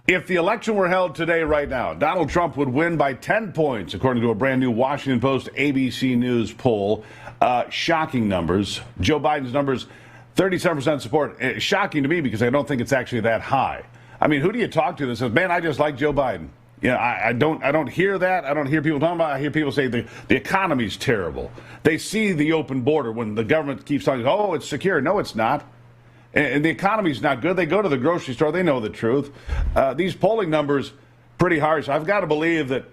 If the election were held today, right now, Donald Trump would win by 10 points, according to a brand new Washington Post ABC News poll. Shocking numbers. Joe Biden's numbers, 37% support. Shocking to me because I don't think it's actually that high. I mean, who do you talk to that says, man, I just like Joe Biden? You know, I don't hear that. I don't hear people talking about it. I hear people say the economy's terrible. They see the open border when the government keeps telling you, oh, it's secure. No, it's not. And the economy's not good. They go to the grocery store. They know the truth. These polling numbers, pretty harsh. I've got to believe that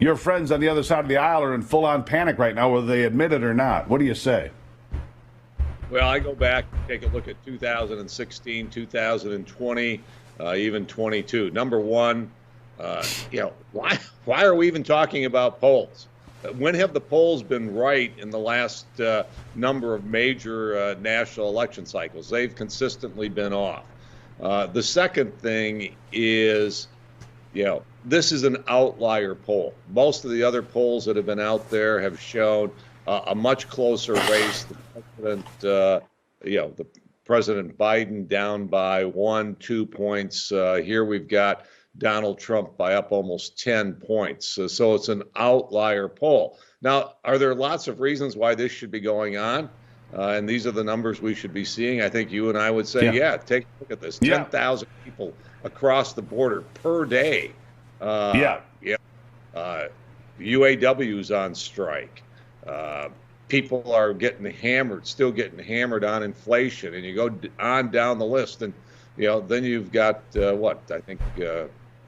your friends on the other side of the aisle are in full-on panic right now, whether they admit it or not. What do you say? Well, I go back and take a look at 2016, 2020, even 22. Number one, why are we even talking about polls? When have the polls been right in the last number of major national election cycles? They've consistently been off. The second thing is, this is an outlier poll. Most of the other polls that have been out there have shown a much closer race. The President Biden down by 1-2 points. Here we've got Donald Trump by up almost 10 points. So it's an outlier poll. Now, are there lots of reasons why this should be going on? And these are the numbers we should be seeing. I think you and I would say, take a look at this. 10,000 people across the border per day. UAW's on strike. People are still getting hammered on inflation. And you go on down the list. And, then you've got I think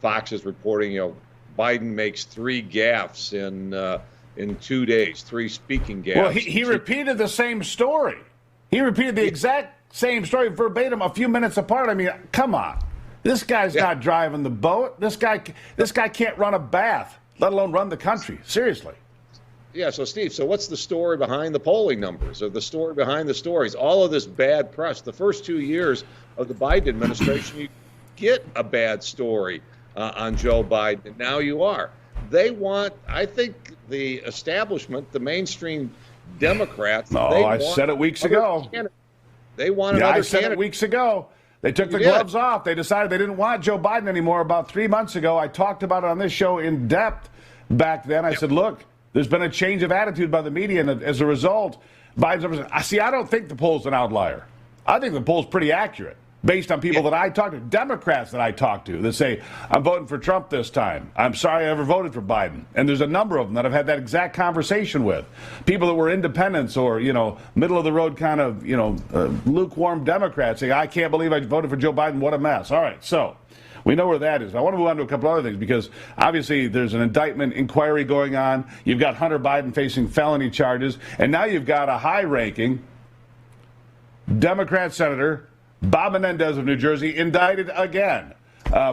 Fox is reporting, Biden makes 3 gaffes in 2 days, 3 speaking gaffes. Well, he repeated the same story. He repeated the exact same story verbatim a few minutes apart. I mean, come on. This guy's not driving the boat. This guy can't run a bath, let alone run the country. Seriously. Yeah, so Steve, what's the story behind the polling numbers or the story behind the stories? All of this bad press, the first 2 years of the Biden administration, you get a bad story on Joe Biden, and now you are. I think the establishment, the mainstream Democrats. I said it weeks ago. They want another candidate. I said it weeks ago. They took the gloves off. They decided they didn't want Joe Biden anymore about 3 months ago. I talked about it on this show in depth back then. I said, look, there's been a change of attitude by the media, and as a result, Biden's numbers. I don't think the poll's an outlier. I think the poll's pretty accurate based on people that I talk to, Democrats that I talk to, that say, I'm voting for Trump this time. I'm sorry I ever voted for Biden. And there's a number of them that I've had that exact conversation with. People that were independents or, middle of the road kind of, lukewarm Democrats saying, I can't believe I voted for Joe Biden. What a mess. All right, so we know where that is. I want to move on to a couple other things because obviously there's an indictment inquiry going on. You've got Hunter Biden facing felony charges. And now you've got a high-ranking Democrat Senator Bob Menendez of New Jersey indicted again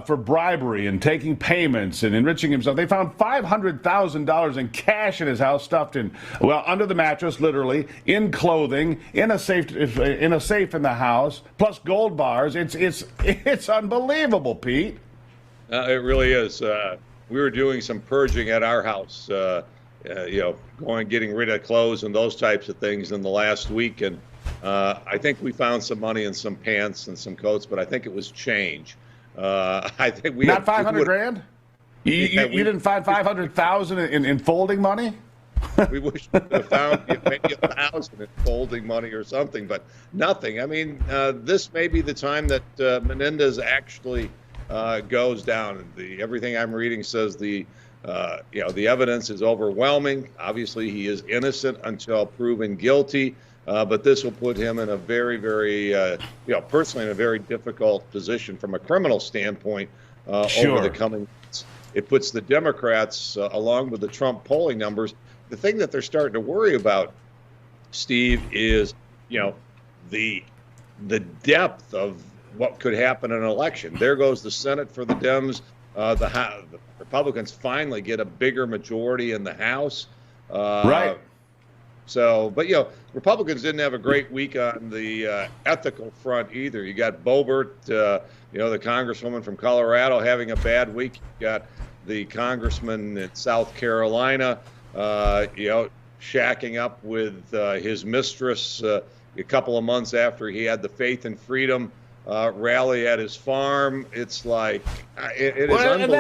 for bribery and taking payments and enriching himself. They found $500,000 in cash in his house, stuffed under the mattress, literally, in clothing, in a safe in the house, plus gold bars. It's unbelievable, Pete. It really is. We were doing some purging at our house, getting rid of clothes and those types of things in the last week, and I think we found some money in some pants and some coats, but I think it was change. I think we not $500,000. You didn't find $500,000 in folding money. We wish we could have found maybe $1,000 in folding money or something, but nothing. I mean, this may be the time that Menendez actually goes down. Everything I'm reading says the evidence is overwhelming. Obviously, he is innocent until proven guilty. But this will put him in a very, very, personally in a very difficult position from a criminal standpoint over the coming months. It puts the Democrats, along with the Trump polling numbers, the thing that they're starting to worry about, Steve, is, the depth of what could happen in an election. There goes the Senate for the Dems. The Republicans finally get a bigger majority in the House. Right. So, but, Republicans didn't have a great week on the ethical front either. You got Boebert, the congresswoman from Colorado, having a bad week. You got the congressman in South Carolina, shacking up with his mistress a couple of months after he had the Faith and Freedom rally at his farm. It's like it is Well, and unbelievable.